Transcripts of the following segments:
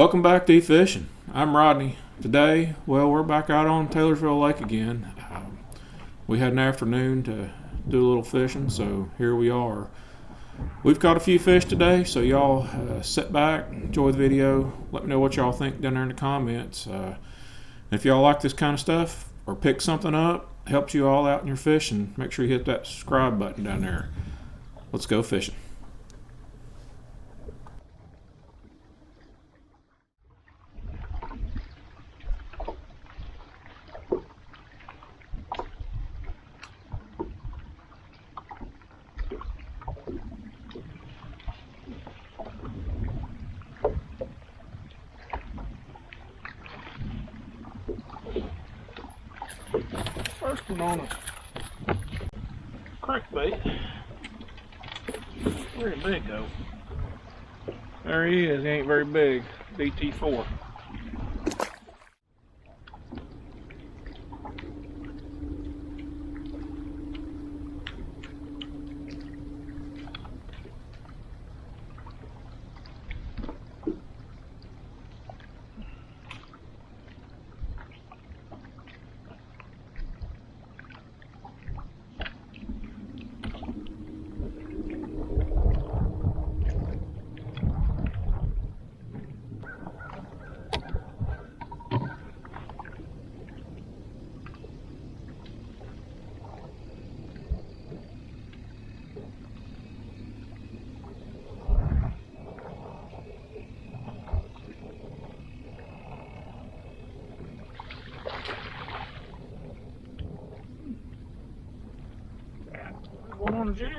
Welcome back to eFishin. I'm Rodney. Today, we're back out on Taylorsville Lake again. We had an afternoon to do a little fishing, so here we are. We've caught a few fish today, so y'all sit back, enjoy the video. Let me know what y'all think down there in the comments. If y'all like this kind of stuff or pick something up, helps you all out in your fishing, make sure you hit that subscribe button down there. Let's go fishing. First one on a crankbait. Pretty big though. There he is. He ain't very big. DT4. One on the jig.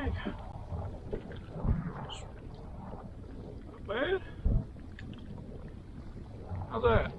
Not bad. How's that?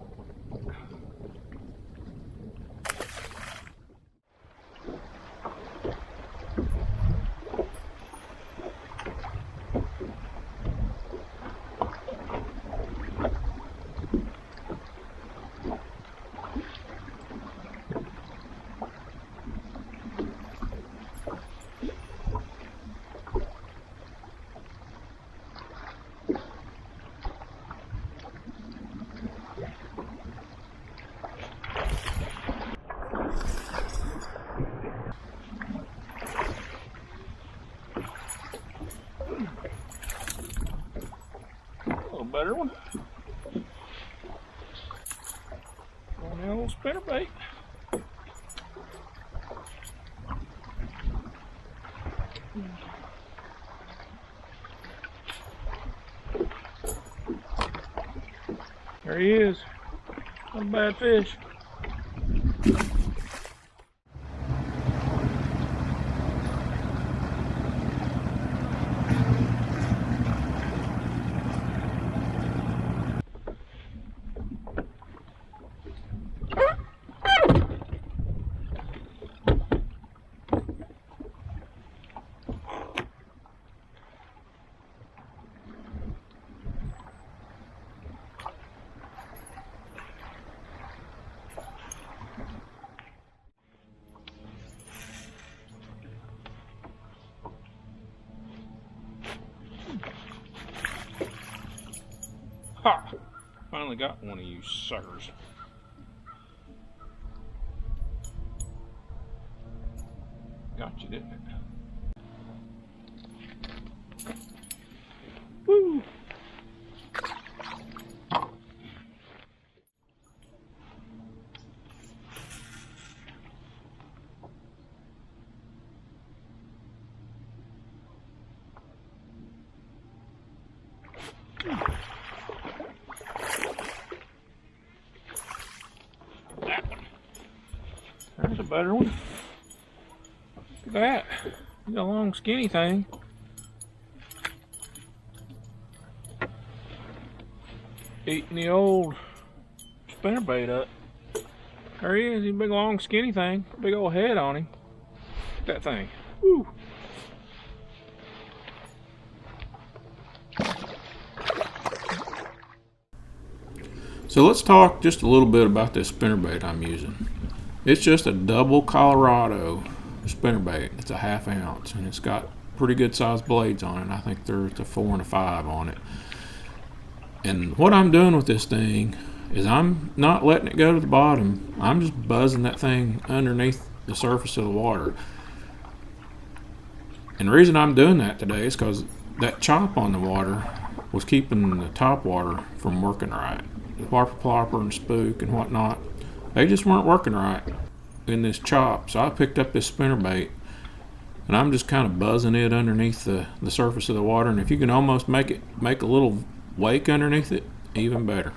Better one. On that little spinnerbait. There he is. Not a bad fish. Ha! Finally got one of you suckers. Got you, didn't it? Woo! There's a better one. Look at that. He's a long skinny thing. Eating the old spinnerbait up. There he is. He's a big long skinny thing. Big old head on him. Look at that thing. Woo. So let's talk just a little bit about this spinnerbait I'm using. It's just a double Colorado spinnerbait. It's a 1/2 ounce and it's got pretty good sized blades on it. I think there's a 4 and a 5 on it. And what I'm doing with this thing is I'm not letting it go to the bottom. I'm just buzzing that thing underneath the surface of the water. And the reason I'm doing that today is because that chop on the water was keeping the top water from working right. The whopper plopper and spook and whatnot, they just weren't working right in this chop. So I picked up this spinnerbait and I'm just kind of buzzing it underneath the surface of the water. And if you can almost make a little wake underneath it, even better.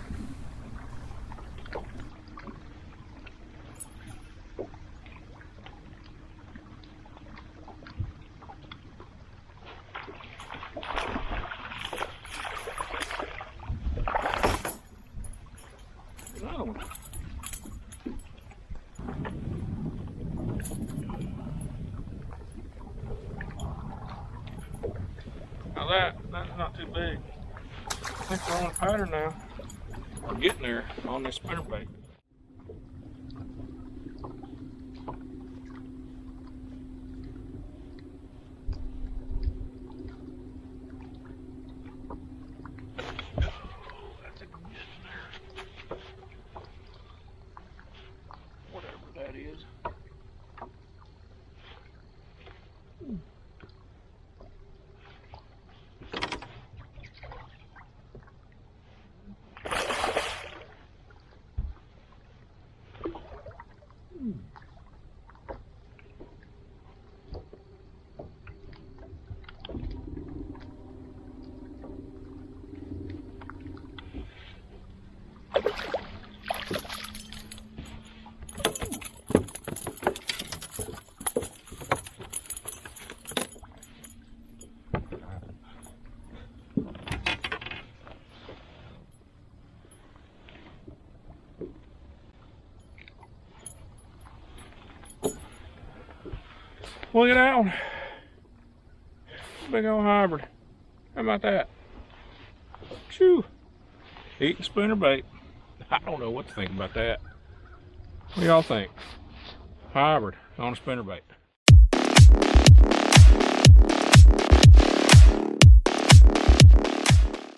Now that's not too big. I think we're on a pattern now. We're getting there on this spinnerbait. That's a good there. Whatever that is. Look at that one. Big old hybrid. How about that? Phew. Eating spinnerbait. I don't know what to think about that. What do y'all think? Hybrid on a spinnerbait.